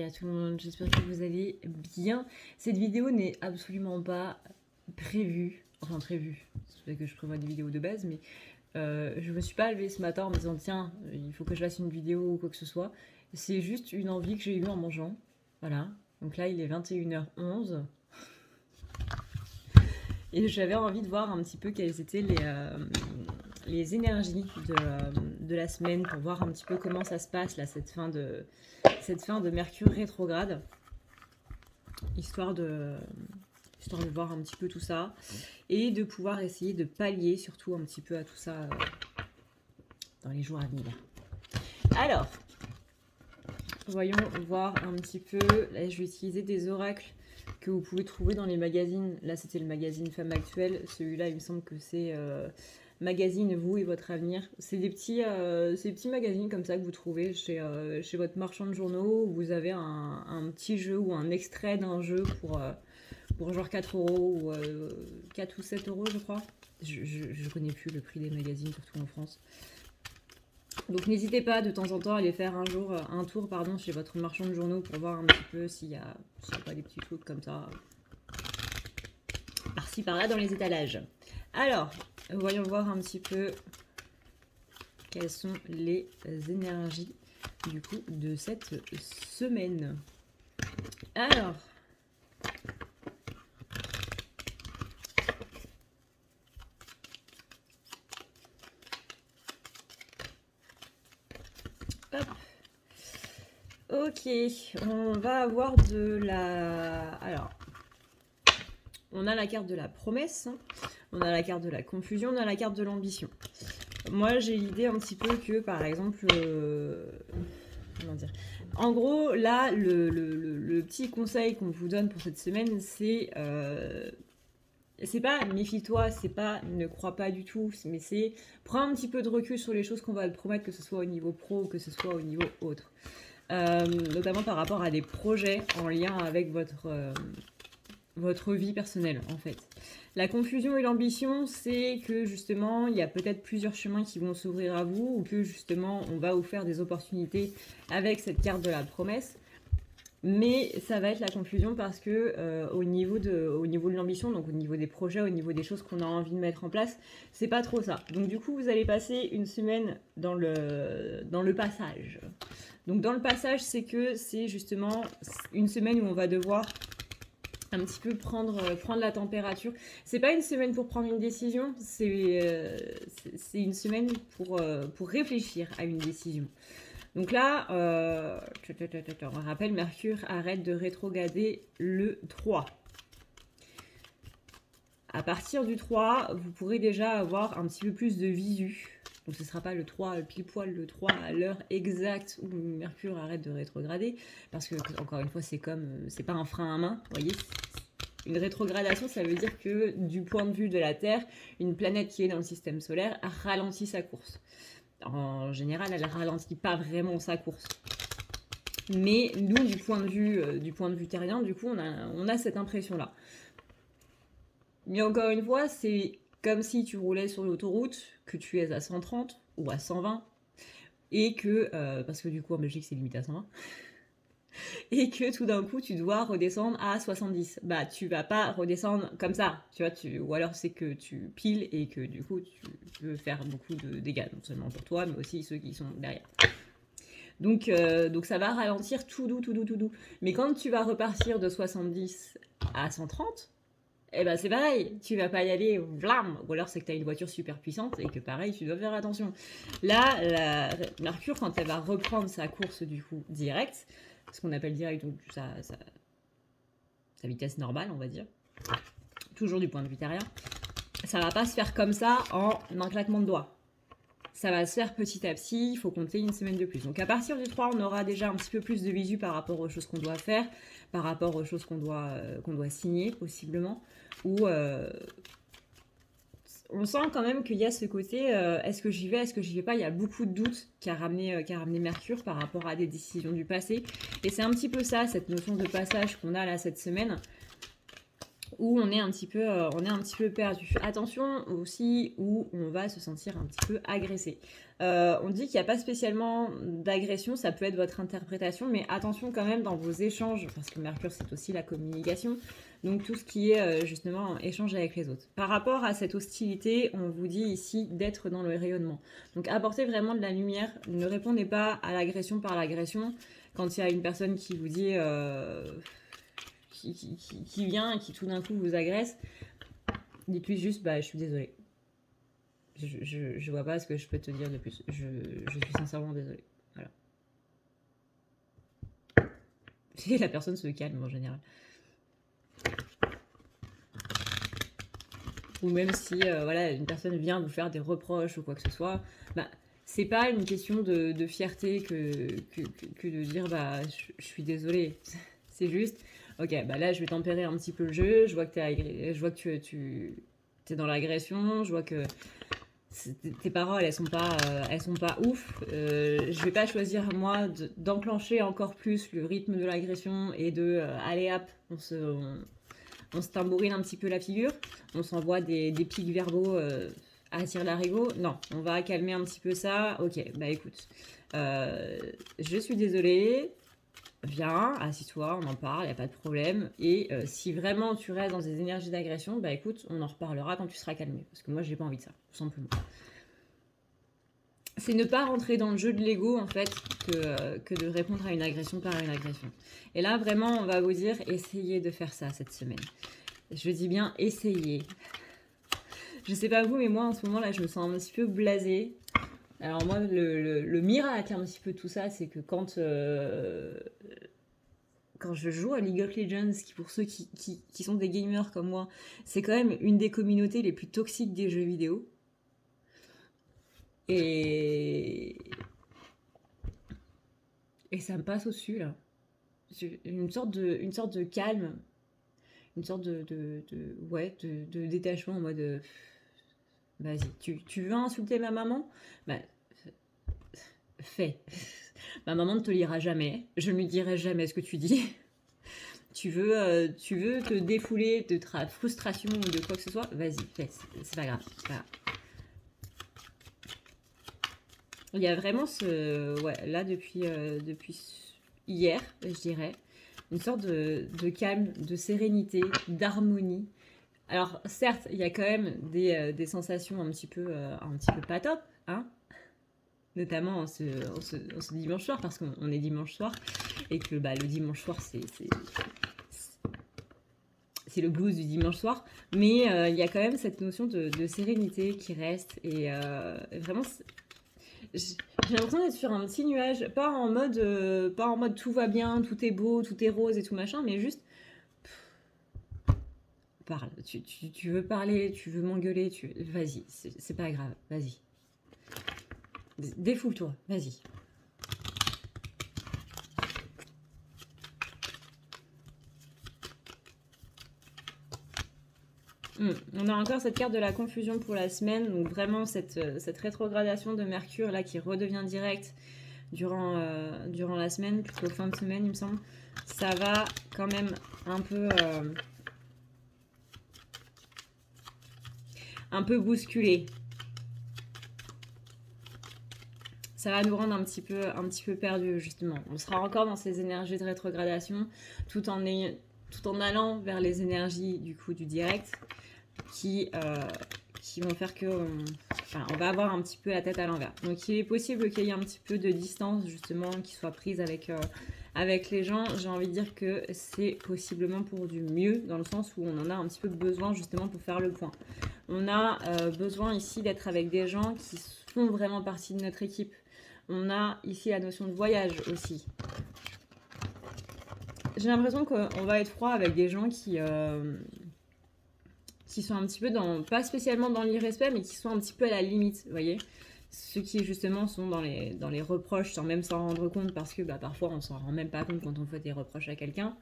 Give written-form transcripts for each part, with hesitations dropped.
à tout le monde, j'espère que vous allez bien. Cette vidéo n'est absolument pas prévue, c'est vrai que je prévois des vidéos de base, mais je me suis pas levée ce matin en me disant tiens, il faut que je fasse une vidéo ou quoi que ce soit. C'est juste une envie que j'ai eue en mangeant, voilà. Donc là il est 21h11 et j'avais envie de voir un petit peu quelles étaient les énergies de la semaine pour voir un petit peu comment ça se passe là, cette fin de Mercure rétrograde, histoire de voir un petit peu tout ça et de pouvoir essayer de pallier surtout un petit peu à tout ça dans les jours à venir. Alors, voyons voir un petit peu. Là, je vais utiliser des oracles que vous pouvez trouver dans les magazines. Là, c'était le magazine Femme Actuelle. Celui-là, il me semble que c'est magazine Vous et votre avenir. C'est des petits magazines comme ça que vous trouvez chez votre marchand de journaux où vous avez un petit jeu ou un extrait d'un jeu pour genre 4 euros ou 4 ou 7 euros, je crois. Je connais plus le prix des magazines, surtout en France. Donc n'hésitez pas de temps en temps à aller faire un tour chez votre marchand de journaux pour voir un petit peu s'il y a pas des petits trucs comme ça par-ci par-là dans les étalages. Alors, voyons voir un petit peu quelles sont les énergies du coup de cette semaine. Alors, hop. Ok, on va avoir de la... Alors, on a la carte de la promesse, on a la carte de la confusion, on a la carte de l'ambition. Moi, j'ai l'idée un petit peu que, par exemple... comment dire ? En gros, là, le petit conseil qu'on vous donne pour cette semaine, c'est pas méfie-toi, c'est pas ne crois pas du tout, mais c'est prends un petit peu de recul sur les choses qu'on va te promettre, que ce soit au niveau pro ou que ce soit au niveau autre. Notamment par rapport à des projets en lien avec votre vie personnelle, en fait. La confusion et l'ambition, c'est que justement, il y a peut-être plusieurs chemins qui vont s'ouvrir à vous, ou que justement, on va vous faire des opportunités avec cette carte de la promesse. Mais ça va être la confusion parce que au niveau de l'ambition, donc au niveau des projets, au niveau des choses qu'on a envie de mettre en place, c'est pas trop ça. Donc du coup, vous allez passer une semaine dans le passage. Donc dans le passage, c'est justement une semaine où on va devoir un petit peu prendre la température. C'est pas une semaine pour prendre une décision, c'est une semaine pour réfléchir à une décision. Donc là, on rappelle, Mercure arrête de rétrograder le 3. À partir du 3, vous pourrez déjà avoir un petit peu plus de visu. Donc ce ne sera pas le 3, pile poil le 3 à l'heure exacte où Mercure arrête de rétrograder. Parce que, encore une fois, c'est pas un frein à main, vous voyez. Une rétrogradation, ça veut dire que du point de vue de la Terre, une planète qui est dans le système solaire ralentit sa course. En général, elle ralentit pas vraiment sa course. Mais nous, du point de vue terrien, du coup, on a cette impression-là. Mais encore une fois, c'est comme si tu roulais sur l'autoroute, que tu es à 130 ou à 120, et que, parce que du coup en Belgique c'est limité à 120, et que tout d'un coup tu dois redescendre à 70. Bah tu vas pas redescendre comme ça, tu vois, ou alors c'est que tu piles et que du coup tu peux faire beaucoup de dégâts, non seulement pour toi, mais aussi ceux qui sont derrière. Donc ça va ralentir tout doux. Mais quand tu vas repartir de 70 à 130, eh ben c'est pareil, tu vas pas y aller vlam, ou alors c'est que tu as une voiture super puissante et que pareil, tu dois faire attention. Là, Mercure, quand elle va reprendre sa course du coup directe, ce qu'on appelle direct, donc sa vitesse normale, on va dire, toujours du point de vue terrien, ça va pas se faire comme ça en un claquement de doigts. Ça va se faire petit à petit, il faut compter une semaine de plus. Donc à partir du 3, on aura déjà un petit peu plus de visu par rapport aux choses qu'on doit faire, par rapport aux choses qu'on doit signer possiblement, ou on sent quand même qu'il y a ce côté est-ce que j'y vais, est-ce que j'y vais pas. Il y a beaucoup de doutes qui a ramené Mercure par rapport à des décisions du passé. Et c'est un petit peu ça, cette notion de passage qu'on a là cette semaine, où on est un petit peu perdu. Attention aussi où on va se sentir un petit peu agressé. On dit qu'il n'y a pas spécialement d'agression, ça peut être votre interprétation, mais attention quand même dans vos échanges, parce que Mercure c'est aussi la communication, donc tout ce qui est justement échange avec les autres. Par rapport à cette hostilité, on vous dit ici d'être dans le rayonnement. Donc apportez vraiment de la lumière, ne répondez pas à l'agression par l'agression. Quand il y a une personne qui vous dit... qui vient et qui tout d'un coup vous agresse, dites-lui juste bah je suis désolée. Je vois pas ce que je peux te dire de plus. Je suis sincèrement désolée. Voilà. Et la personne se calme en général. Ou même si voilà, une personne vient vous faire des reproches ou quoi que ce soit, bah c'est pas une question de fierté que de dire bah je suis désolée. C'est juste ok, bah là je vais tempérer un petit peu le jeu, je vois que tu es dans l'agression, je vois que tes paroles elles sont pas ouf, je vais pas choisir moi d'enclencher encore plus le rythme de l'agression et de allez hop, on se tambourine un petit peu la figure, on s'envoie des pics verbaux à tire-larigot. Non, on va calmer un petit peu ça. Ok, bah écoute, je suis désolée, viens, assis-toi, on en parle, il n'y a pas de problème. Et si vraiment tu restes dans des énergies d'agression, bah écoute, on en reparlera quand tu seras calmé. Parce que moi, j'ai pas envie de ça, tout simplement. C'est ne pas rentrer dans le jeu de l'ego, en fait, que de répondre à une agression par une agression. Et là, vraiment, on va vous dire, essayez de faire ça cette semaine. Je dis bien essayez. Je sais pas vous, mais moi, en ce moment, là, je me sens un petit peu blasée. Alors moi, le miracle un petit peu de tout ça, c'est que quand je joue à League of Legends, qui pour ceux qui sont des gamers comme moi, c'est quand même une des communautés les plus toxiques des jeux vidéo. Et ça me passe au-dessus, là. Une sorte de calme, une sorte de détachement en mode... vas-y, tu veux insulter ma maman? Bah, fais. Ma maman ne te lira jamais. Je ne lui dirai jamais ce que tu dis. Tu veux te défouler de ta frustration ou de quoi que ce soit? Vas-y, fais. C'est pas grave. Il y a vraiment là depuis hier, je dirais, une sorte de calme, de sérénité, d'harmonie. Alors certes, il y a quand même des sensations un petit peu pas top, hein, notamment en ce dimanche soir, parce qu'on est dimanche soir, et que bah, le dimanche soir, c'est le blues du dimanche soir, mais il y a quand même cette notion de sérénité qui reste, et vraiment, j'ai l'impression d'être sur un petit nuage, pas en mode tout va bien, tout est beau, tout est rose et tout machin, mais juste parle. Tu veux parler, tu veux m'engueuler, vas-y, c'est pas grave, vas-y. Défoule-toi, vas-y. On a encore cette carte de la confusion pour la semaine, donc vraiment cette rétrogradation de Mercure là qui redevient directe durant la semaine, plutôt fin de semaine il me semble. Ça va quand même un peu bousculer. Ça va nous rendre un petit peu perdus justement. On sera encore dans ces énergies de rétrogradation tout en allant vers les énergies du coup du direct qui vont faire que on va avoir un petit peu la tête à l'envers. Donc il est possible qu'il y ait un petit peu de distance justement qui soit prise avec les gens. J'ai envie de dire que c'est possiblement pour du mieux dans le sens où on en a un petit peu besoin justement pour faire le point. On a besoin ici d'être avec des gens qui font vraiment partie de notre équipe. On a ici la notion de voyage aussi. J'ai l'impression qu'on va être froid avec des gens qui sont un petit peu pas spécialement dans l'irrespect, mais qui sont un petit peu à la limite, vous voyez. Ceux qui justement sont dans les reproches sans même s'en rendre compte, parce que parfois on s'en rend même pas compte quand on fait des reproches à quelqu'un,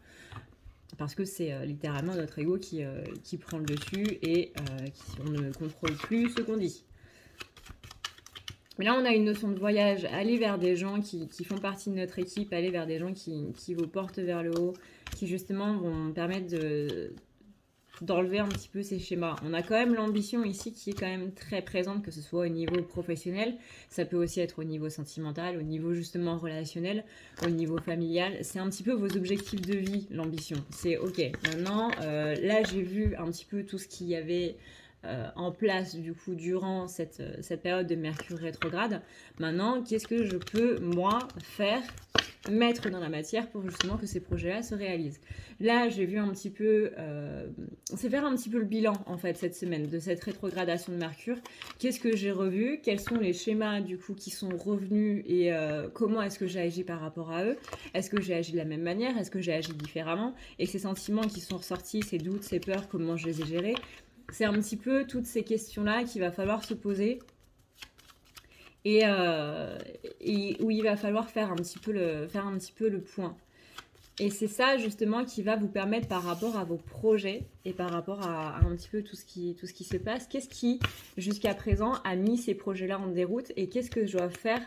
parce que c'est littéralement notre ego qui prend le dessus et on ne contrôle plus ce qu'on dit. Mais là, on a une notion de voyage, aller vers des gens qui font partie de notre équipe, aller vers des gens qui vous portent vers le haut, qui justement vont permettre d'enlever un petit peu ces schémas. On a quand même l'ambition ici qui est quand même très présente, que ce soit au niveau professionnel, ça peut aussi être au niveau sentimental, au niveau justement relationnel, au niveau familial. C'est un petit peu vos objectifs de vie, l'ambition. C'est ok, maintenant, là j'ai vu un petit peu tout ce qu'il y avait en place du coup durant cette période de Mercure rétrograde. Maintenant, qu'est-ce que je peux moi faire, mettre dans la matière pour justement que ces projets-là se réalisent. Là, j'ai vu un petit peu, c'est faire un petit peu le bilan en fait cette semaine de cette rétrogradation de Mercure. Qu'est-ce que j'ai revu, quels sont les schémas du coup qui sont revenus et comment est-ce que j'ai agi par rapport à eux. Est-ce que j'ai agi de la même manière, est-ce que j'ai agi différemment, et ces sentiments qui sont ressortis, ces doutes, ces peurs, comment je les ai gérés. C'est un petit peu toutes ces questions-là qu'il va falloir se poser et où il va falloir faire un petit peu le point. Et c'est ça justement qui va vous permettre par rapport à vos projets et par rapport à un petit peu tout ce qui se passe, qu'est-ce qui jusqu'à présent a mis ces projets-là en déroute et qu'est-ce que je dois faire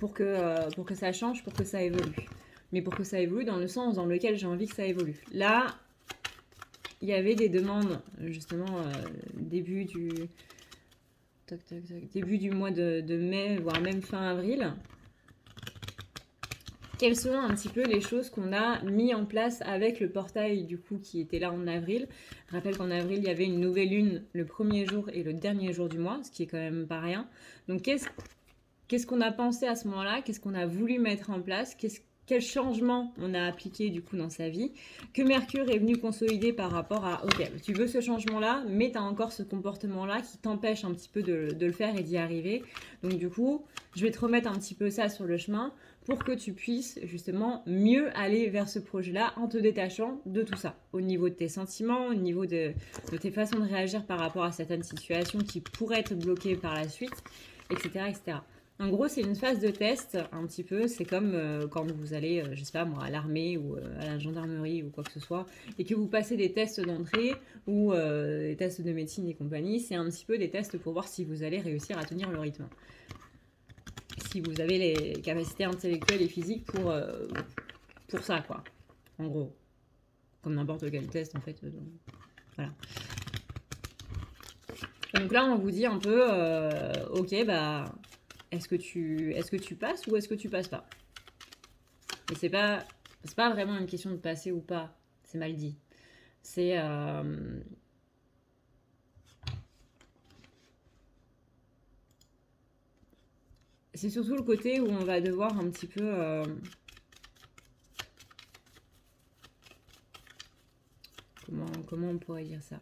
pour que ça change, pour que ça évolue. Mais pour que ça évolue dans le sens dans lequel j'ai envie que ça évolue. Là, il y avait des demandes justement début du mois de mai, voire même fin avril. Quelles sont un petit peu les choses qu'on a mis en place avec le portail du coup qui était là en avril. Je rappelle qu'en avril, il y avait une nouvelle lune le premier jour et le dernier jour du mois, ce qui est quand même pas rien. Donc qu'est-ce qu'on a pensé à ce moment-là? Qu'est-ce qu'on a voulu mettre en place? Quel changement on a appliqué du coup dans sa vie, que Mercure est venu consolider par rapport à ok, tu veux ce changement-là, mais tu as encore ce comportement-là qui t'empêche un petit peu de le faire et d'y arriver. Donc du coup, je vais te remettre un petit peu ça sur le chemin pour que tu puisses justement mieux aller vers ce projet-là en te détachant de tout ça, au niveau de tes sentiments, au niveau de tes façons de réagir par rapport à certaines situations qui pourraient te bloquer par la suite, etc. etc. En gros, c'est une phase de test, un petit peu. C'est comme quand vous allez, je sais pas moi, à l'armée ou à la gendarmerie ou quoi que ce soit, et que vous passez des tests d'entrée ou des tests de médecine et compagnie. C'est un petit peu des tests pour voir si vous allez réussir à tenir le rythme. Si vous avez les capacités intellectuelles et physiques pour ça, quoi. En gros. Comme n'importe quel test, en fait. Voilà. Donc là, on vous dit un peu, ok, bah... Est-ce que tu passes ou est-ce que tu passes pas? Et c'est pas vraiment une question de passer ou pas. C'est mal dit. C'est surtout le côté où on va devoir un petit peu comment on pourrait dire ça?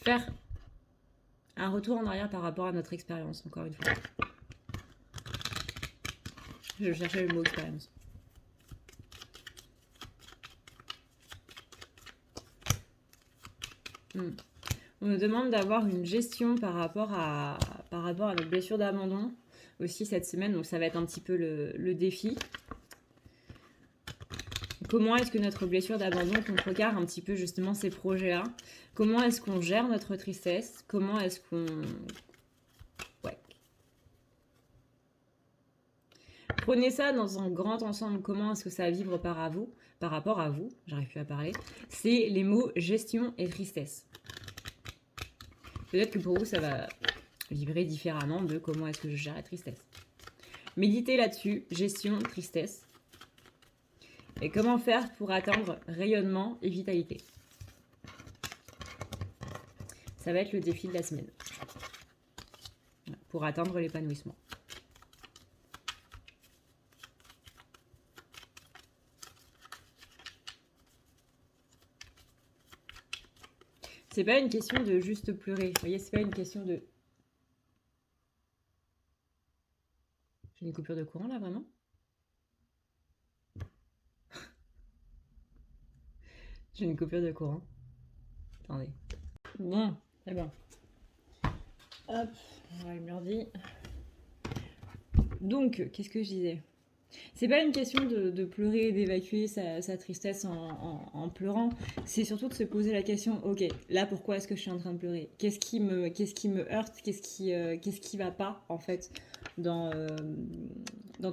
Faire un retour en arrière par rapport à notre expérience, encore une fois. Je cherchais le mot expérience. On nous demande d'avoir une gestion par rapport à notre blessure d'abandon aussi cette semaine, donc ça va être un petit peu le défi. Comment est-ce que notre blessure d'abandon contrecarre un petit peu justement ces projets-là? Comment est-ce qu'on gère notre tristesse? Comment est-ce qu'on... Ouais. Prenez ça dans un grand ensemble. Comment est-ce que ça va vivre par rapport à vous? J'arrive plus à parler. C'est les mots gestion et tristesse. Peut-être que pour vous, ça va vibrer différemment de comment est-ce que je gère la tristesse. Méditez là-dessus, gestion, tristesse. Et comment faire pour atteindre rayonnement et vitalité? Ça va être le défi de la semaine. Pour atteindre l'épanouissement. C'est pas une question de juste pleurer. Vous voyez, c'est pas une question de... J'ai une coupure de courant là, vraiment? J'ai une coupure de courant. Attendez. Bon, très bien. Hop, on va me l'ordi. Donc, qu'est-ce que je disais? C'est pas une question de pleurer, d'évacuer sa tristesse en pleurant. C'est surtout de se poser la question, ok, là pourquoi est-ce que je suis en train de pleurer? Qu'est-ce qui me heurte? Qu'est-ce qui va pas en fait dans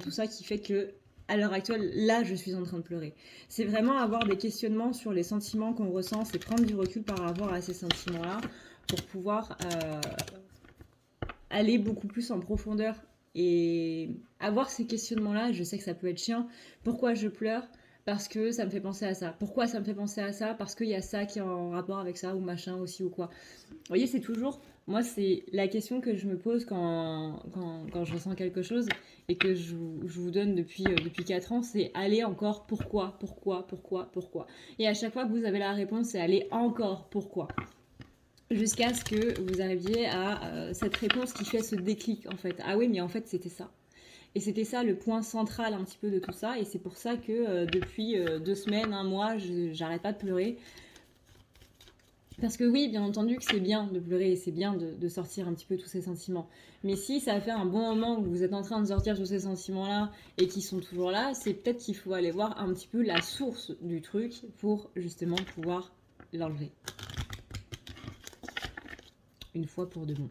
tout ça qui fait que à l'heure actuelle, là, je suis en train de pleurer. C'est vraiment avoir des questionnements sur les sentiments qu'on ressent, c'est prendre du recul par rapport à ces sentiments-là pour pouvoir aller beaucoup plus en profondeur et avoir ces questionnements-là. Je sais que ça peut être chiant. Pourquoi je pleure? Parce que ça me fait penser à ça. Pourquoi ça me fait penser à ça? Parce qu'il y a ça qui est en rapport avec ça, ou machin aussi, ou quoi. Vous voyez, c'est toujours... Moi, c'est la question que je me pose quand je ressens quelque chose et que je vous donne depuis 4 ans, c'est aller encore pourquoi. Et à chaque fois que vous avez la réponse, c'est aller encore pourquoi. Jusqu'à ce que vous arriviez à cette réponse qui fait ce déclic, en fait. Ah oui, mais en fait, c'était ça. Et c'était ça le point central un petit peu de tout ça. Et c'est pour ça que depuis 2 semaines, 1 mois, j'arrête pas de pleurer. Parce que oui, bien entendu que c'est bien de pleurer et c'est bien de sortir un petit peu tous ces sentiments. Mais si ça fait un bon moment que vous êtes en train de sortir tous ces sentiments-là et qui sont toujours là, c'est peut-être qu'il faut aller voir un petit peu la source du truc pour justement pouvoir l'enlever. Une fois pour de bon.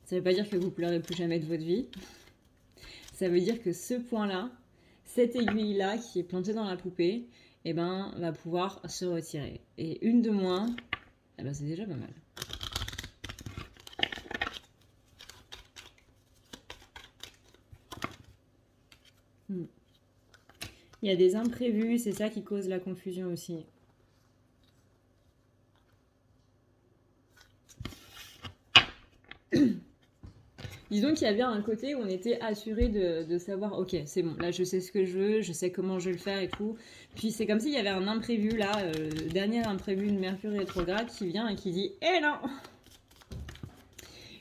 Ça veut pas dire que vous pleurez plus jamais de votre vie. Ça veut dire que ce point-là, cette aiguille-là qui est plantée dans la poupée, eh ben, va pouvoir se retirer. Et une de moins, eh ben, c'est déjà pas mal. Il y a des imprévus, c'est ça qui cause la confusion aussi. Disons qu'il y avait un côté où on était assuré de savoir, ok, c'est bon, là je sais ce que je veux, je sais comment je vais le faire et tout. Puis c'est comme s'il y avait un imprévu là, le dernier imprévu de Mercure rétrograde qui vient et qui dit « Eh non !»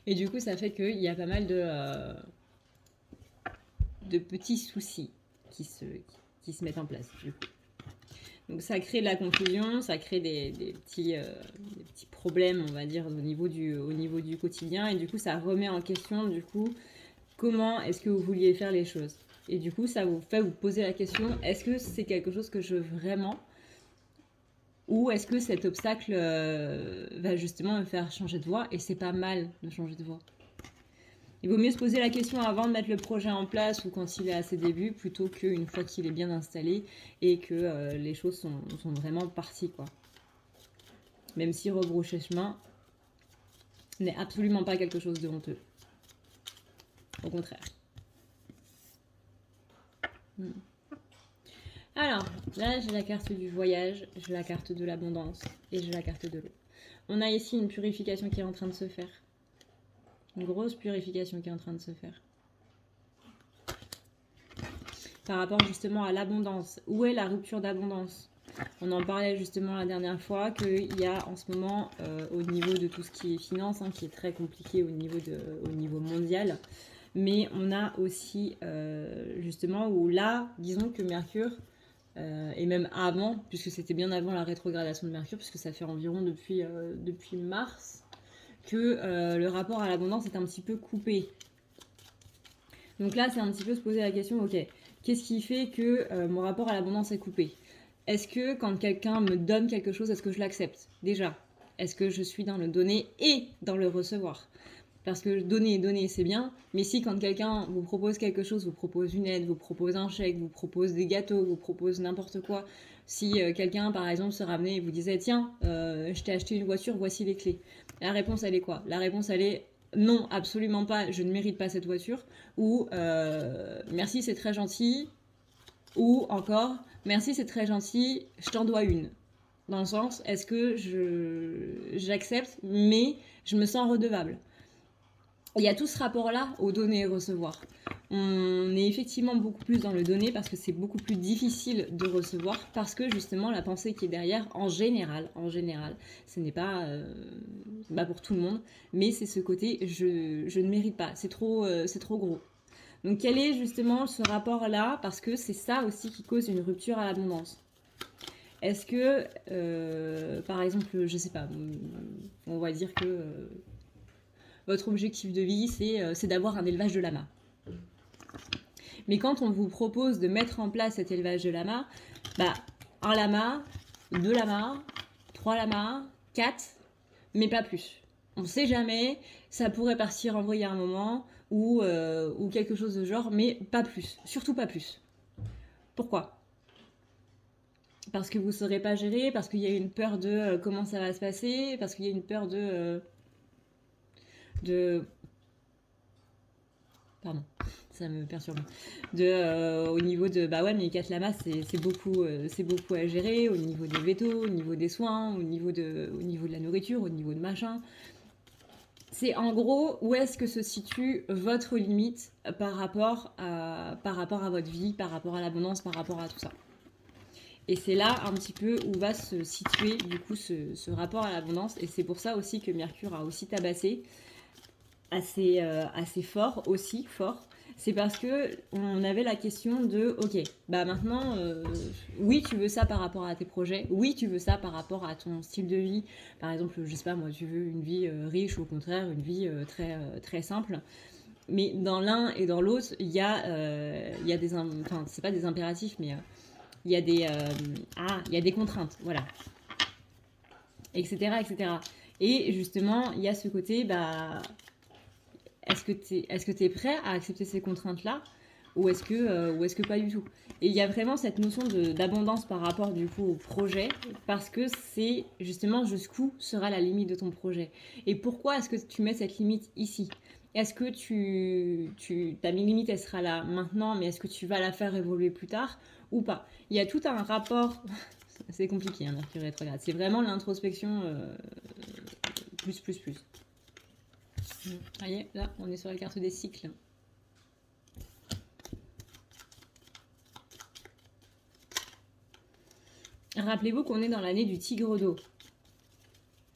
Et du coup ça fait qu'il y a pas mal de petits soucis qui se mettent en place du coup. Donc ça crée de la confusion, ça crée des petits problèmes, on va dire, au niveau du quotidien. Et du coup, ça remet en question, du coup, comment est-ce que vous vouliez faire les choses. Et du coup, ça vous fait vous poser la question, est-ce que c'est quelque chose que je veux vraiment? Ou est-ce que cet obstacle va justement me faire changer de voie? Et c'est pas mal de changer de voie. Il vaut mieux se poser la question avant de mettre le projet en place ou quand il est à ses débuts, plutôt qu'une fois qu'il est bien installé et que les choses sont vraiment parties, quoi. Même si rebrousser chemin n'est absolument pas quelque chose de honteux. Au contraire. Alors, là j'ai la carte du voyage, j'ai la carte de l'abondance et j'ai la carte de l'eau. On a ici une purification qui est en train de se faire. Une grosse purification qui est en train de se faire. Par rapport justement à l'abondance. Où est la rupture d'abondance? On en parlait justement la dernière fois qu'il y a en ce moment au niveau de tout ce qui est finance, qui est très compliqué au niveau mondial. Mais on a aussi justement où là, disons que Mercure, et même avant, puisque c'était bien avant la rétrogradation de Mercure, puisque ça fait environ depuis mars, que le rapport à l'abondance est un petit peu coupé. Donc là, c'est un petit peu se poser la question, ok, qu'est-ce qui fait que mon rapport à l'abondance est coupé? Est-ce que quand quelqu'un me donne quelque chose, est-ce que je l'accepte? Déjà, est-ce que je suis dans le donner et dans le recevoir? Parce que donner, c'est bien, mais si quand quelqu'un vous propose quelque chose, vous propose une aide, vous propose un chèque, vous propose des gâteaux, vous propose n'importe quoi, si quelqu'un, par exemple, se ramenait et vous disait « Tiens, je t'ai acheté une voiture, voici les clés », la réponse, elle est quoi? La réponse, elle est « Non, absolument pas, je ne mérite pas cette voiture », ou « Merci, c'est très gentil », ou encore « Merci, c'est très gentil, je t'en dois une ». Dans le sens, est-ce que j'accepte, mais je me sens redevable? Il y a tout ce rapport-là au donner et recevoir. On est effectivement beaucoup plus dans le donner parce que c'est beaucoup plus difficile de recevoir parce que justement la pensée qui est derrière, en général, ce n'est pas pour tout le monde, mais c'est ce côté je ne mérite pas, c'est trop gros. Donc quel est justement ce rapport-là? Parce que c'est ça aussi qui cause une rupture à l'abondance. Est-ce que, par exemple, je sais pas, on va dire que votre objectif de vie, c'est d'avoir un élevage de lamas. Mais quand on vous propose de mettre en place cet élevage de lamas, un lama, 2 lamas, 3 lamas, 4, mais pas plus. on sait jamais, ça pourrait partir en vrille à un moment, ou quelque chose de genre, mais pas plus, surtout pas plus. Pourquoi? Parce que vous ne saurez pas gérer, parce qu'il y a une peur de comment ça va se passer, parce qu'il y a une peur de pardon, ça me perturbe. Au niveau de, bah ouais, mais 4 lamas, c'est beaucoup à gérer, au niveau des vétos, au niveau des soins, au niveau de la nourriture, au niveau de machin. C'est en gros où est-ce que se situe votre limite par rapport à votre vie, par rapport à l'abondance, par rapport à tout ça. Et c'est là un petit peu où va se situer du coup ce rapport à l'abondance. Et c'est pour ça aussi que Mercure a aussi tabassé assez fort, aussi fort. C'est parce que on avait la question de ok, bah maintenant, oui, tu veux ça par rapport à tes projets, oui, tu veux ça par rapport à ton style de vie. Par exemple, je sais pas, moi, tu veux une vie riche ou au contraire une vie très simple. Mais dans l'un et dans l'autre, il y a des, enfin, c'est pas des impératifs, mais il y a il y a des contraintes, voilà, etc., etc. Et justement, il y a ce côté, bah, est-ce que tu es prêt à accepter ces contraintes-là ou est-ce que pas du tout. Et il y a vraiment cette notion d'abondance par rapport du coup au projet parce que c'est justement jusqu'où sera la limite de ton projet. Et pourquoi est-ce que tu mets cette limite ici? Est-ce que ta limite elle sera là maintenant mais est-ce que tu vas la faire évoluer plus tard ou pas? Il y a tout un rapport, c'est compliqué, hein, Mercure rétrograde. C'est vraiment l'introspection plus. Voyez, là, on est sur la carte des cycles. Rappelez-vous qu'on est dans l'année du tigre d'eau.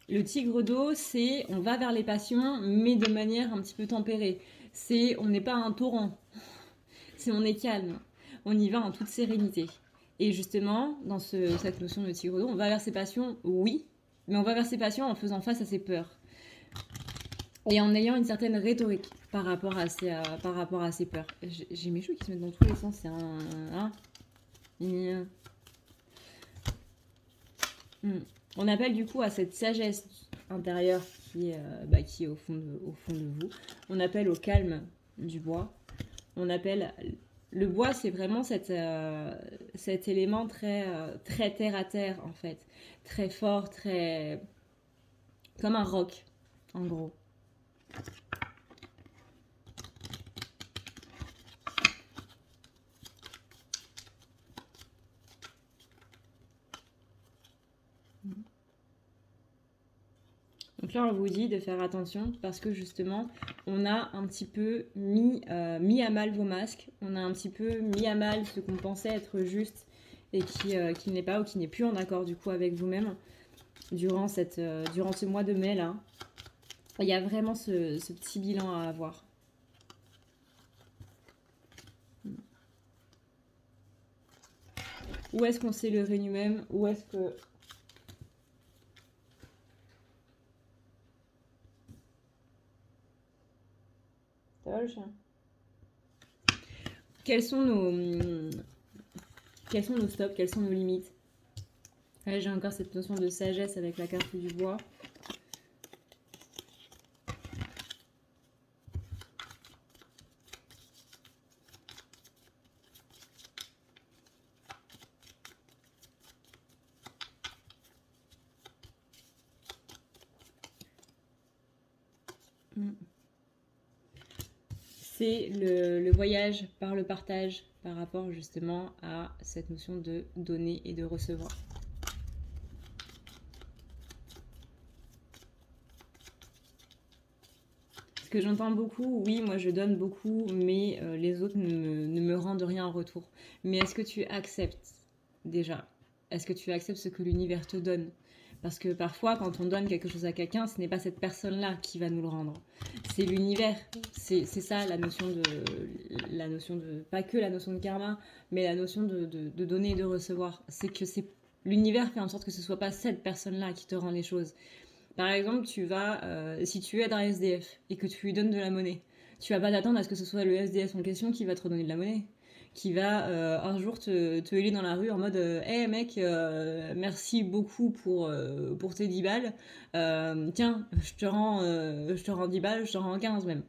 Le tigre d'eau, c'est on va vers les passions, mais de manière un petit peu tempérée. C'est on n'est pas un torrent, c'est on est calme. On y va en toute sérénité. Et justement, dans cette notion de tigre d'eau, on va vers ses passions, oui, mais on va vers ses passions en faisant face à ses peurs. Et en ayant une certaine rhétorique par rapport à ses peurs. J'ai mes cheveux qui se mettent dans tous les sens, c'est un... On appelle du coup à cette sagesse intérieure qui est au fond de vous. On appelle au calme du bois. On appelle... Le bois, c'est vraiment cet élément très terre à terre, en fait. Très fort, très... comme un roc, en gros. Donc là, on vous dit de faire attention parce que justement, on a un petit peu mis à mal vos masques. On a un petit peu mis à mal ce qu'on pensait être juste et qui n'est pas ou qui n'est plus en accord du coup avec vous-même durant ce mois de mai là. Il y a vraiment ce petit bilan à avoir. Où est-ce qu'on s'est leurré nous-mêmes? Où est-ce que... Ça va le chien? Quels sont nos stops? Quelles sont nos limites? Là, j'ai encore cette notion de sagesse avec la carte du bois. C'est le voyage par le partage par rapport justement à cette notion de donner et de recevoir. Ce que j'entends beaucoup, oui, moi je donne beaucoup, mais les autres ne me rendent rien en retour. Mais est-ce que tu acceptes déjà? Est-ce que tu acceptes ce que l'univers te donne? Parce que parfois, quand on donne quelque chose à quelqu'un, ce n'est pas cette personne-là qui va nous le rendre. C'est l'univers. C'est ça la notion de... Pas que la notion de karma, mais la notion de donner et de recevoir. C'est que l'univers fait en sorte que ce soit pas cette personne-là qui te rend les choses. Par exemple, si tu aides un SDF et que tu lui donnes de la monnaie, tu vas pas t'attendre à ce que ce soit le SDF en question qui va te redonner de la monnaie. qui va un jour te héler dans la rue en mode hey mec, merci beaucoup pour tes 10 balles. Tiens, je te rends 10 balles, je te rends 15 même.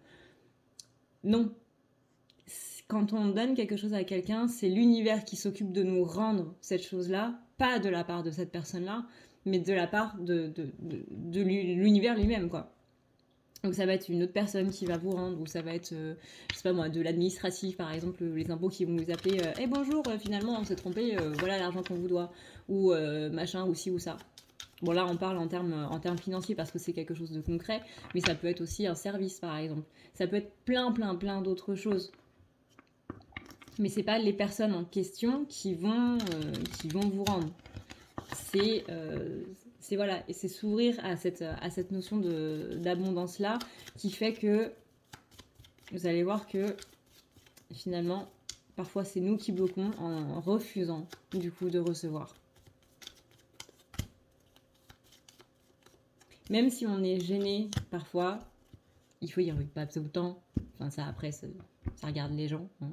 Non. Quand on donne quelque chose à quelqu'un, c'est l'univers qui s'occupe de nous rendre cette chose-là, pas de la part de cette personne-là, mais de la part de l'univers lui-même, quoi. Donc ça va être une autre personne qui va vous rendre, ou ça va être, je sais pas moi, de l'administratif, par exemple, les impôts qui vont vous appeler hey, bonjour, finalement on s'est trompé, voilà l'argent qu'on vous doit, ou machin, ou ci ou ça. Bon là on parle en termes financiers parce que c'est quelque chose de concret, mais ça peut être aussi un service par exemple. Ça peut être plein d'autres choses. Mais c'est pas les personnes en question qui vont vous rendre. C'est voilà, et c'est s'ouvrir à cette notion d'abondance là qui fait que vous allez voir que finalement parfois c'est nous qui bloquons en refusant du coup de recevoir. Même si on est gêné parfois, il faut dire oui, pas tout le temps. Enfin ça après ça regarde les gens. Hein.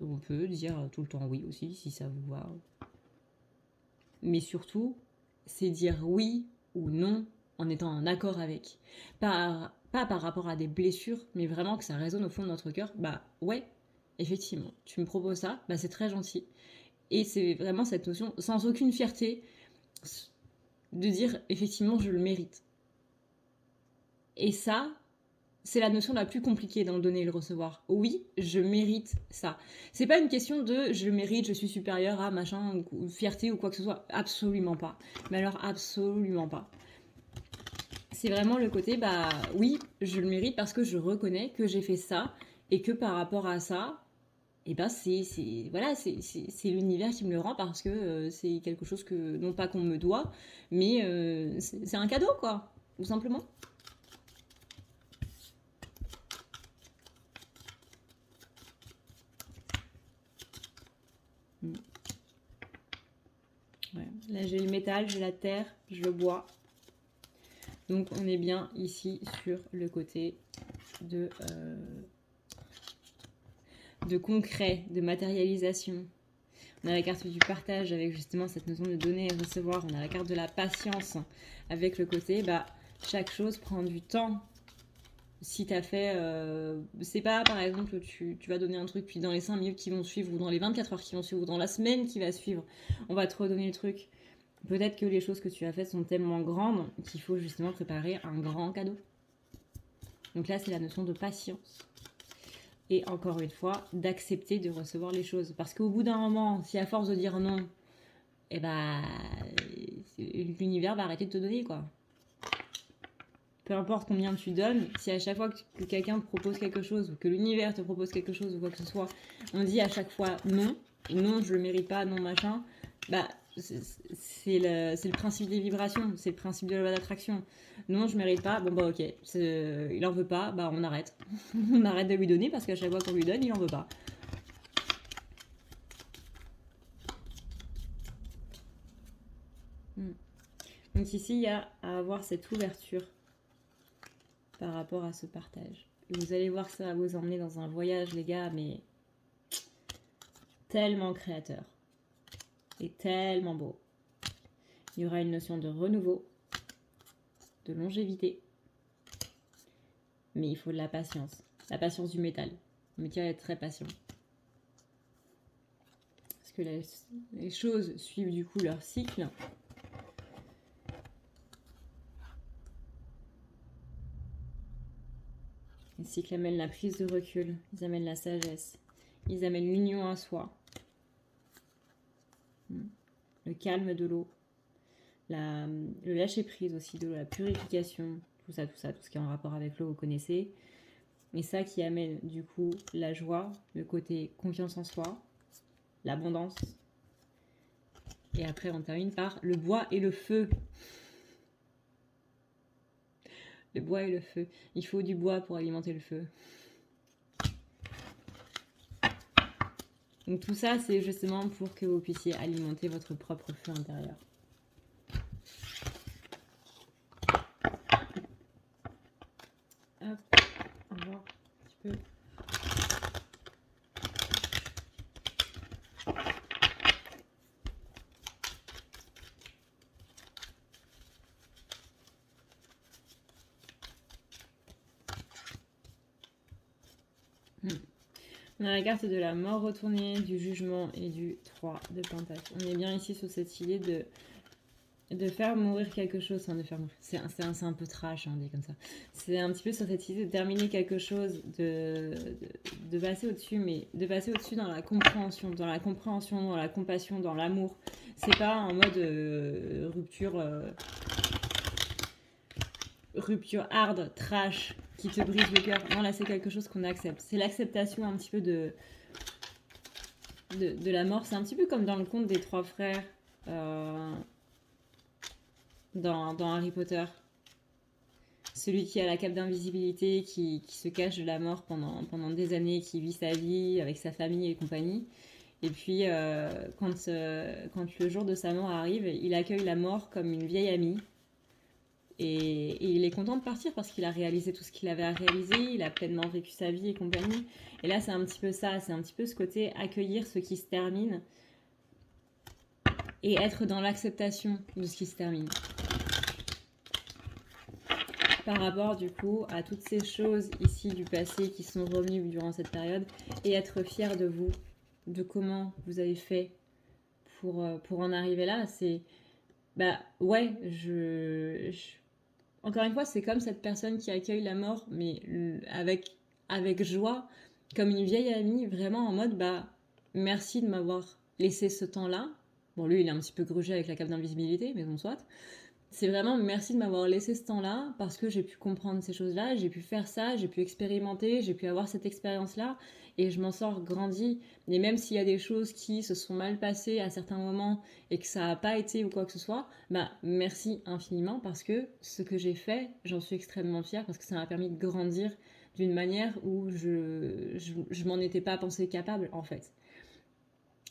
On peut dire tout le temps oui aussi si ça vous va. Mais surtout, c'est dire oui ou non en étant en accord avec. Pas par rapport à des blessures, mais vraiment que ça résonne au fond de notre cœur. Bah ouais, effectivement, tu me proposes ça, bah c'est très gentil. Et c'est vraiment cette notion, sans aucune fierté, de dire effectivement je le mérite. Et ça, c'est la notion la plus compliquée dans le donner et le recevoir. Oui, je mérite ça. C'est pas une question de je mérite, je suis supérieur à machin, ou fierté ou quoi que ce soit. Absolument pas. Mais alors, absolument pas. C'est vraiment le côté, bah oui, je le mérite parce que je reconnais que j'ai fait ça et que par rapport à ça, et ben voilà, c'est l'univers qui me le rend parce que c'est quelque chose que, non pas qu'on me doit, mais c'est un cadeau, quoi, tout simplement. Ouais. Là, j'ai le métal, j'ai la terre, je le bois. Donc, on est bien ici sur le côté de concret, de matérialisation. On a la carte du partage avec justement cette notion de donner et recevoir. On a la carte de la patience avec le côté, bah, chaque chose prend du temps. Si tu as fait, c'est pas par exemple, tu vas donner un truc, puis dans les 5 minutes qui vont suivre, ou dans les 24 heures qui vont suivre, ou dans la semaine qui va suivre, on va te redonner le truc. Peut-être que les choses que tu as faites sont tellement grandes qu'il faut justement préparer un grand cadeau. Donc là, c'est la notion de patience. Et encore une fois, d'accepter de recevoir les choses. Parce qu'au bout d'un moment, si à force de dire non, eh ben, l'univers va arrêter de te donner, quoi. Peu importe combien tu donnes, si à chaque fois que quelqu'un te propose quelque chose, ou que l'univers te propose quelque chose, ou quoi que ce soit, on dit à chaque fois non, non, je le mérite pas, non, machin, bah, c'est le principe des vibrations, c'est le principe de la loi d'attraction. Non, je mérite pas, bon bah ok, il en veut pas, bah on arrête. On arrête de lui donner parce qu'à chaque fois qu'on lui donne, il en veut pas. Donc ici, il y a à avoir cette ouverture par rapport à ce partage. Et vous allez voir que ça va vous emmener dans un voyage, les gars, mais tellement créateur et tellement beau. Il y aura une notion de renouveau, de longévité, mais il faut de la patience du métal. Le métal est très patient. Parce que les choses suivent du coup leur cycle. Les cycles amènent la prise de recul, ils amènent la sagesse, ils amènent l'union à soi, le calme de l'eau, le lâcher-prise aussi de l'eau, la purification, tout ça, tout ce qui est en rapport avec l'eau, vous connaissez. Et ça qui amène du coup la joie, le côté confiance en soi, l'abondance. Et après on termine par le bois et le feu. Le bois et le feu. Il faut du bois pour alimenter le feu. Donc tout ça, c'est justement pour que vous puissiez alimenter votre propre feu intérieur. Hop, on va voir un petit peu. On a la carte de la mort retournée, du jugement et du 3 de pentacle. On est bien ici sur cette idée de faire mourir quelque chose, enfin de faire mourir. C'est un peu trash, on dit comme ça. C'est un petit peu sur cette idée de terminer quelque chose, de passer au-dessus, mais de passer au-dessus dans la compréhension, dans la compassion, dans l'amour. C'est pas en mode rupture hard, trash, qui te brise le cœur. Non, là c'est quelque chose qu'on accepte. C'est l'acceptation un petit peu de la mort. C'est un petit peu comme dans le conte des 3 frères. Dans Harry Potter. Celui qui a la cape d'invisibilité, qui se cache de la mort pendant des années, qui vit sa vie avec sa famille et compagnie. Et puis, quand le jour de sa mort arrive, il accueille la mort comme une vieille amie. Et il est content de partir parce qu'il a réalisé tout ce qu'il avait à réaliser, il a pleinement vécu sa vie et compagnie. Et là, c'est un petit peu ça, c'est un petit peu ce côté accueillir ce qui se termine et être dans l'acceptation de ce qui se termine. Par rapport du coup à toutes ces choses ici du passé qui sont revenues durant cette période et être fier de vous, de comment vous avez fait pour en arriver là. C'est bah ouais, encore une fois, c'est comme cette personne qui accueille la mort mais avec joie, comme une vieille amie, vraiment en mode bah merci de m'avoir laissé ce temps-là. Bon, lui il est un petit peu grugé avec la cape d'invisibilité, mais bon soit. C'est vraiment merci de m'avoir laissé ce temps-là parce que j'ai pu comprendre ces choses-là, j'ai pu faire ça, j'ai pu expérimenter, j'ai pu avoir cette expérience-là et je m'en sors grandi. Et même s'il y a des choses qui se sont mal passées à certains moments et que ça n'a pas été ou quoi que ce soit, bah merci infiniment parce que ce que j'ai fait, j'en suis extrêmement fière parce que ça m'a permis de grandir d'une manière où je m'en étais pas pensé capable en fait.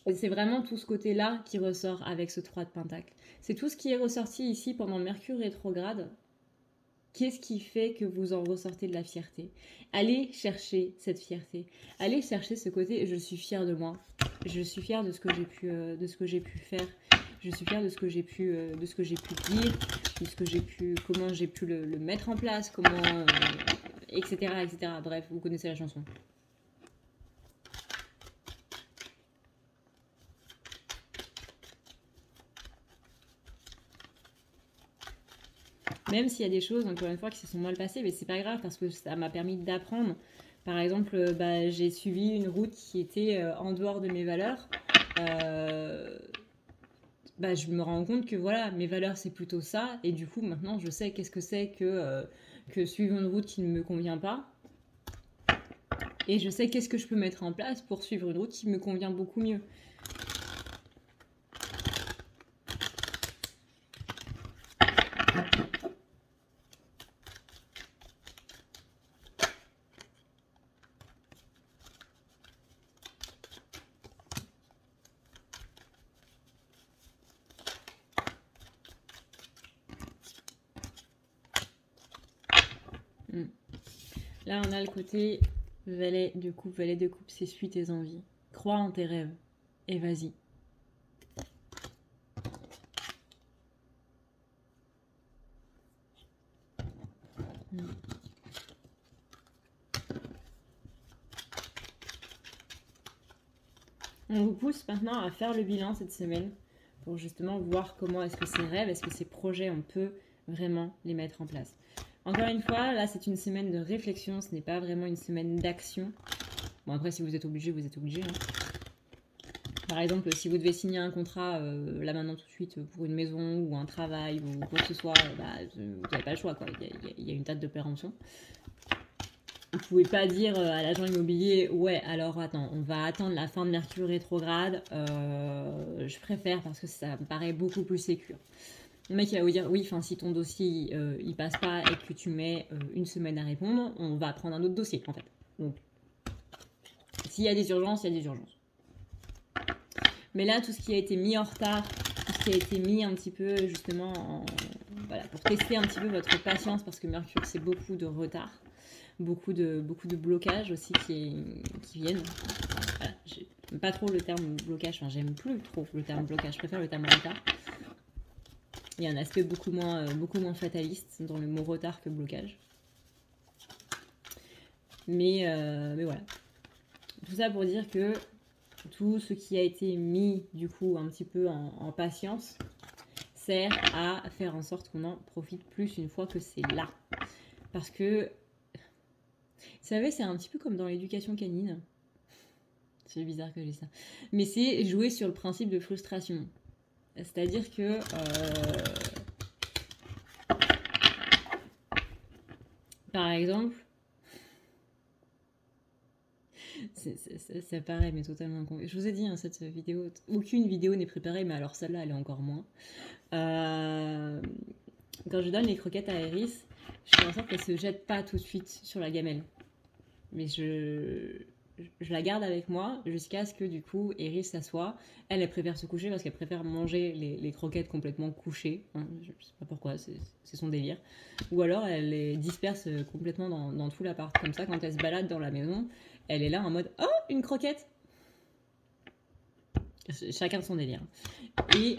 Et c'est vraiment tout ce côté-là qui ressort avec ce 3 de pentacle. C'est tout ce qui est ressorti ici pendant Mercure rétrograde. Qu'est-ce qui fait que vous en ressortez de la fierté? Allez chercher cette fierté. Allez chercher ce côté je suis fière de moi. Je suis fière de ce que j'ai pu faire. Je suis fière de ce que j'ai pu dire, de ce que j'ai pu comment j'ai pu le mettre en place, comment etc. Bref, vous connaissez la chanson. Même s'il y a des choses, encore une fois, qui se sont mal passées, mais c'est pas grave parce que ça m'a permis d'apprendre. Par exemple, j'ai suivi une route qui était en dehors de mes valeurs. Je me rends compte que voilà, mes valeurs c'est plutôt ça, et du coup maintenant je sais qu'est-ce que c'est que suivre une route qui ne me convient pas. Et je sais qu'est-ce que je peux mettre en place pour suivre une route qui me convient beaucoup mieux. Là, on a le côté valet de coupe. Valet de coupe, c'est suis tes envies. Crois en tes rêves. Et vas-y. On vous pousse maintenant à faire le bilan cette semaine pour justement voir comment est-ce que ces rêves, est-ce que ces projets, on peut vraiment les mettre en place. Encore une fois, là c'est une semaine de réflexion, ce n'est pas vraiment une semaine d'action. Bon après si vous êtes obligé, vous êtes obligé. Par exemple, si vous devez signer un contrat là maintenant tout de suite pour une maison ou un travail ou quoi que ce soit, vous n'avez pas le choix quoi. Il y a une date de péremption. Vous pouvez pas dire à l'agent immobilier ouais alors attends on va attendre la fin de Mercure rétrograde, je préfère parce que ça me paraît beaucoup plus sécure. Le mec il va vous dire oui enfin si ton dossier il passe pas et que tu mets une semaine à répondre, on va prendre un autre dossier en fait. Donc s'il y a des urgences, il y a des urgences. Mais là tout ce qui a été mis en retard, tout ce qui a été mis un petit peu justement voilà, pour tester un petit peu votre patience parce que Mercure c'est beaucoup de retard. Beaucoup de blocages aussi qui viennent. Voilà, j'aime pas trop le terme blocage, enfin j'aime plus trop le terme blocage, je préfère le terme retard. Il y a un aspect beaucoup moins fataliste dans le mot retard que blocage. Mais voilà. Tout ça pour dire que tout ce qui a été mis du coup un petit peu en patience sert à faire en sorte qu'on en profite plus une fois que c'est là. Parce que, vous savez, c'est un petit peu comme dans l'éducation canine. C'est bizarre que j'ai ça. Mais c'est jouer sur le principe de frustration. C'est-à-dire que... par exemple... Ça paraît, mais totalement con. Je vous ai dit, hein, cette vidéo... Aucune vidéo n'est préparée, mais alors celle-là, elle est encore moins. Quand je donne les croquettes à Iris, je fais en sorte qu'elle se jette pas tout de suite sur la gamelle. Mais je la garde avec moi jusqu'à ce que du coup Iris s'assoie. Elle préfère se coucher parce qu'elle préfère manger les croquettes complètement couchées. Hein, je sais pas pourquoi, c'est son délire. Ou alors elle les disperse complètement dans tout l'appart. Comme ça, quand elle se balade dans la maison, elle est là en mode oh, une croquette. Chacun son délire. Et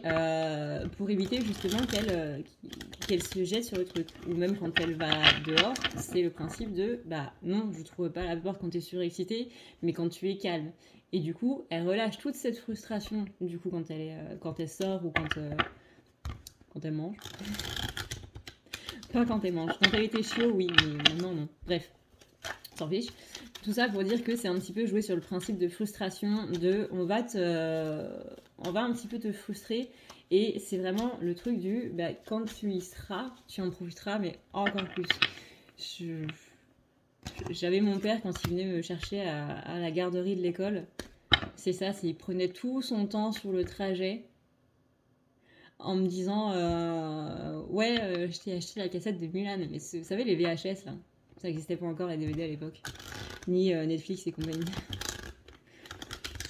pour éviter justement qu'elle se jette sur le truc. Ou même quand elle va dehors, c'est le principe de bah non, je trouve pas la peur quand tu es surexcité, mais quand tu es calme. Et du coup, elle relâche toute cette frustration du coup quand elle sort ou quand elle mange. Pas quand elle mange. Quand elle était chiot, oui, mais maintenant non. Bref, s'en fiche. Tout ça pour dire que c'est un petit peu jouer sur le principe de frustration, on va un petit peu te frustrer, et c'est vraiment le truc du bah, quand tu y seras, tu en profiteras, mais encore plus. J'avais mon père quand il venait me chercher à la garderie de l'école, c'est ça, il prenait tout son temps sur le trajet en me disant ouais, je t'ai acheté la cassette de Mulan, mais vous savez les VHS là, ça n'existait pas encore les DVD à l'époque, ni Netflix et compagnie.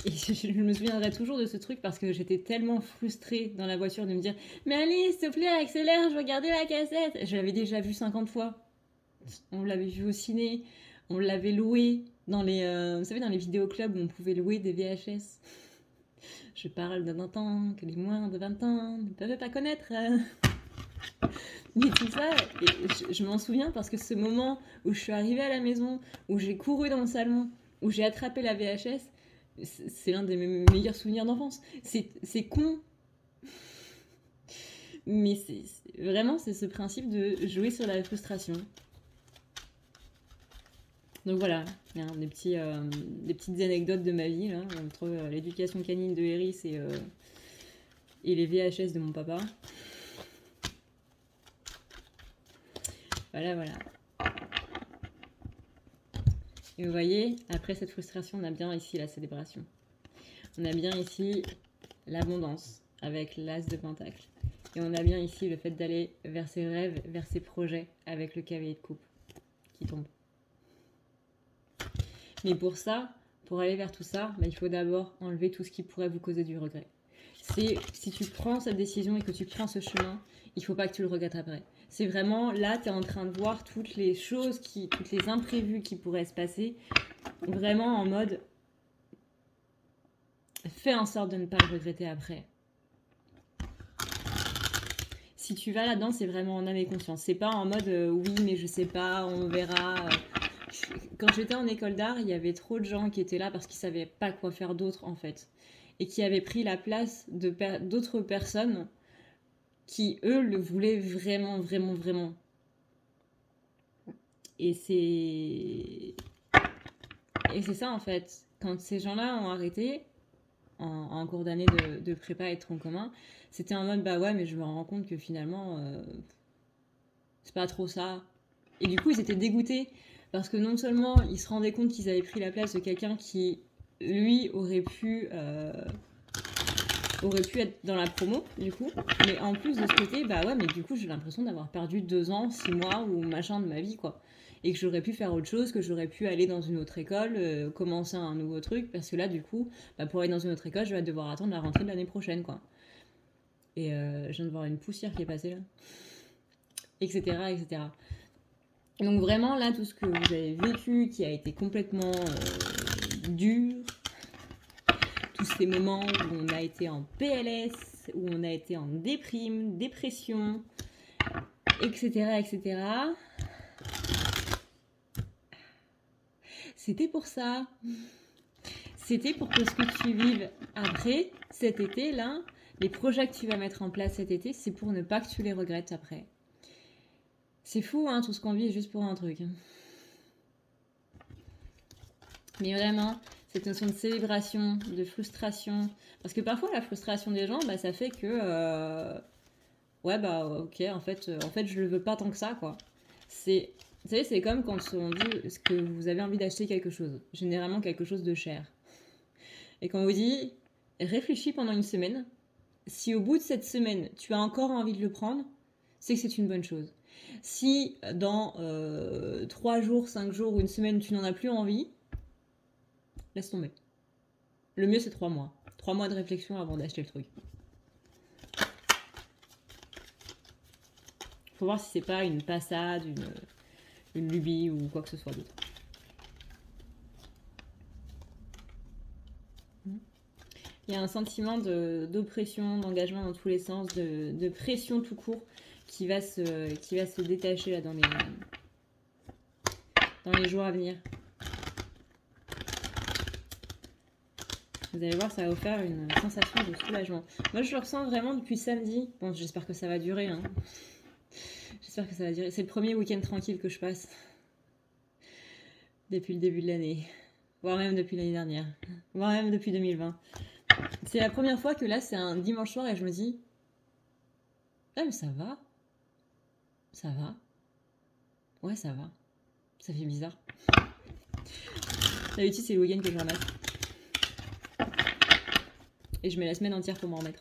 Et je me souviendrai toujours de ce truc parce que j'étais tellement frustrée dans la voiture de me dire mais allez, s'il te plaît, accélère, je veux regarder la cassette. Je l'avais déjà vue 50 fois. On l'avait vu au ciné, on l'avait loué dans vous savez, dans les vidéoclubs où on pouvait louer des VHS. Je parle d'un temps que les moins de 20 ans ne peuvent pas connaître. Mais tout ça, et je m'en souviens parce que ce moment où je suis arrivée à la maison, où j'ai couru dans le salon, où j'ai attrapé la VHS, c'est l'un des meilleurs souvenirs d'enfance. C'est con. Mais vraiment, c'est ce principe de jouer sur la frustration. Donc voilà, des petites anecdotes de ma vie, là, entre l'éducation canine de Eris et les VHS de mon papa. Voilà. Et vous voyez, après cette frustration, on a bien ici la célébration. On a bien ici l'abondance avec l'as de pentacle. Et on a bien ici le fait d'aller vers ses rêves, vers ses projets avec le cavalier de coupe qui tombe. Mais pour ça, pour aller vers tout ça, bah, il faut d'abord enlever tout ce qui pourrait vous causer du regret. Si tu prends cette décision et que tu prends ce chemin, il ne faut pas que tu le regrettes après. C'est vraiment, là, tu es en train de voir toutes les choses, toutes les imprévus qui pourraient se passer, vraiment en mode, fais en sorte de ne pas le regretter après. Si tu vas là-dedans, c'est vraiment en âme et conscience. C'est pas en mode, oui, mais je sais pas, on verra. Quand j'étais en école d'art, il y avait trop de gens qui étaient là parce qu'ils savaient pas quoi faire d'autre, en fait. Et qui avaient pris la place d'autres personnes qui, eux, le voulaient vraiment. Et c'est ça, en fait. Quand ces gens-là ont arrêté, en cours d'année de prépa et de tronc commun, c'était en mode, bah ouais, mais je me rends compte que finalement, c'est pas trop ça. Et du coup, ils étaient dégoûtés. Parce que non seulement ils se rendaient compte qu'ils avaient pris la place de quelqu'un qui, lui, aurait pu être dans la promo, du coup. Mais en plus de ce côté, bah ouais, mais du coup, j'ai l'impression d'avoir perdu 2 ans, 6 mois ou machin de ma vie, quoi. Et que j'aurais pu faire autre chose, que j'aurais pu aller dans une autre école, commencer un nouveau truc, parce que là, du coup, bah, pour aller dans une autre école, je vais devoir attendre la rentrée de l'année prochaine, quoi. Et je viens de voir une poussière qui est passée là. Etc. Donc vraiment, là, tout ce que vous avez vécu, qui a été complètement dur, tous ces moments où on a été en PLS, où on a été en dépression, etc. C'était pour ça. C'était pour que ce que tu vives après, cet été-là, les projets que tu vas mettre en place cet été, c'est pour ne pas que tu les regrettes après. C'est fou, hein, tout ce qu'on vit juste pour un truc. Mais vraiment, cette notion de célébration, de frustration. Parce que parfois, la frustration des gens, bah, ça fait que. Ouais, bah, ok, en fait, je le veux pas tant que ça, quoi. C'est. Vous savez, c'est comme quand on dit que vous avez envie d'acheter quelque chose, généralement quelque chose de cher. Et quand on vous dit, réfléchis pendant une semaine, si au bout de cette semaine, tu as encore envie de le prendre, c'est que c'est une bonne chose. Si dans 3 jours, 5 jours ou une semaine, tu n'en as plus envie, laisse tomber. Le mieux, c'est 3 mois. 3 mois de réflexion avant d'acheter le truc. Faut voir si c'est pas une passade, une lubie ou quoi que ce soit d'autre. Il y a un sentiment d'oppression, d'engagement dans tous les sens, de pression tout court qui va se détacher là, dans les jours à venir. Vous allez voir, ça va vous faire une sensation de soulagement. Moi, je le ressens vraiment depuis samedi. Bon, j'espère que ça va durer. Hein. J'espère que ça va durer. C'est le premier week-end tranquille que je passe depuis le début de l'année. Voire même depuis l'année dernière. Voire même depuis 2020. C'est la première fois que là, c'est un dimanche soir et je me dis... Ah, mais ça va. Ça va. Ouais, ça va. Ça fait bizarre. D'habitude, c'est le week-end que je ramasse. Et je mets la semaine entière pour m'en remettre.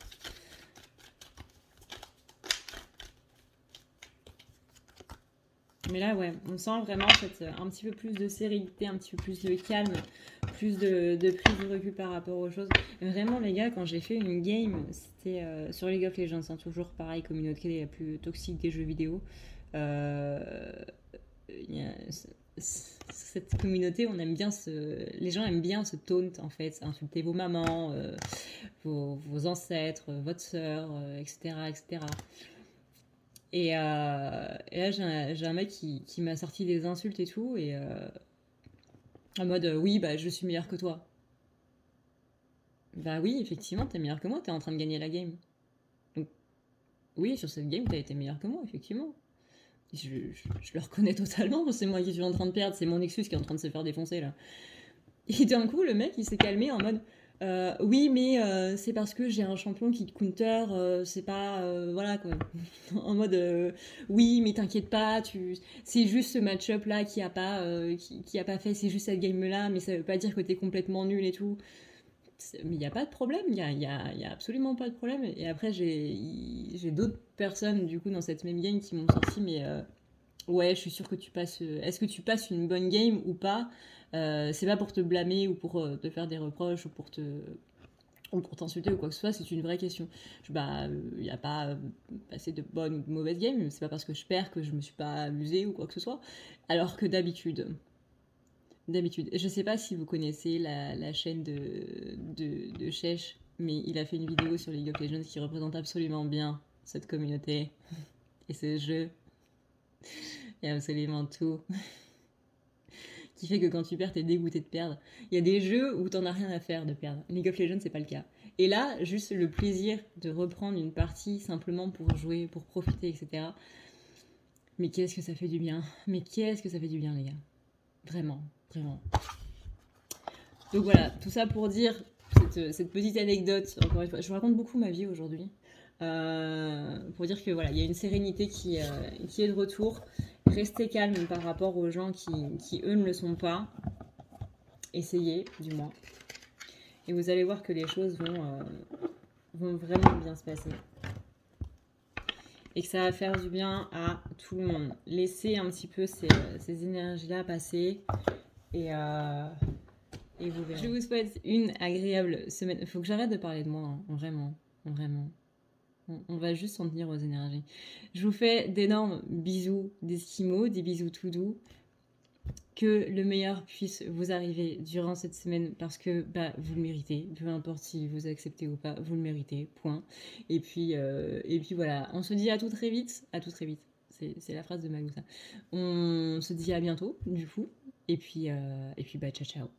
Mais là, ouais, on sent vraiment un petit peu plus de sérénité, un petit peu plus de calme, plus de prise de recul par rapport aux choses. Vraiment, les gars, quand j'ai fait une game, c'était sur League of Legends, hein, toujours pareil, communauté la plus toxique des jeux vidéo. Cette communauté, on aime bien les gens aiment bien ce taunt en fait, insulter vos mamans, vos ancêtres, votre sœur, etc., etc. Et là, j'ai un mec qui m'a sorti des insultes et tout, et en mode oui, bah je suis meilleur que toi. Bah oui, effectivement, t'es meilleur que moi, t'es en train de gagner la game. Donc, oui, sur cette game, t'as été meilleur que moi, effectivement. Je le reconnais totalement, c'est moi qui suis en train de perdre, c'est mon excuse qui est en train de se faire défoncer là. Et d'un coup, le mec, il s'est calmé en mode oui, mais c'est parce que j'ai un champion qui te counter, c'est pas. Voilà quoi. En mode oui, mais t'inquiète pas, c'est juste ce match-up là qui a pas fait, c'est juste cette game-là, mais ça veut pas dire que t'es complètement nul et tout. Mais il n'y a pas de problème, il y a absolument pas de problème. Et après, j'ai d'autres personnes du coup dans cette même game qui m'ont sorti, mais ouais, je suis sûre que tu passes. Est-ce que tu passes une bonne game ou pas? C'est pas pour te blâmer ou pour te faire des reproches ou pour t'insulter ou quoi que ce soit, c'est une vraie question. Bah, il n'y a pas passé de bonne ou de mauvaise game, c'est pas parce que je perds que je me suis pas amusée ou quoi que ce soit. Alors que d'habitude, je sais pas si vous connaissez la chaîne de Chesh, mais il a fait une vidéo sur League of Legends qui représente absolument bien cette communauté et ce jeu et absolument tout. Qui fait que quand tu perds, t'es dégoûté de perdre. Il y a des jeux où t'en as rien à faire de perdre. League of Legends, c'est pas le cas. Et là, juste le plaisir de reprendre une partie simplement pour jouer, pour profiter, etc. Mais qu'est-ce que ça fait du bien. Mais qu'est-ce que ça fait du bien, les gars. Vraiment, vraiment. Donc voilà, tout ça pour dire cette petite anecdote. Encore une fois, je vous raconte beaucoup ma vie aujourd'hui. Pour dire que voilà, il y a une sérénité qui est de retour. Restez calme par rapport aux gens qui eux ne le sont pas. Essayez, du moins. Et vous allez voir que les choses vont vraiment bien se passer. Et que ça va faire du bien à tout le monde. Laissez un petit peu ces énergies-là passer. Et vous verrez. Je vous souhaite une agréable semaine. Il faut que j'arrête de parler de moi, hein. Vraiment. Vraiment. On va juste s'en tenir aux énergies. Je vous fais d'énormes bisous d'esquimaux, des bisous tout doux. Que le meilleur puisse vous arriver durant cette semaine parce que vous le méritez. Peu importe si vous acceptez ou pas, vous le méritez. Point. Et puis voilà. On se dit à tout très vite. À tout très vite. C'est la phrase de Magoussa. On se dit à bientôt, du coup. Et puis ciao ciao.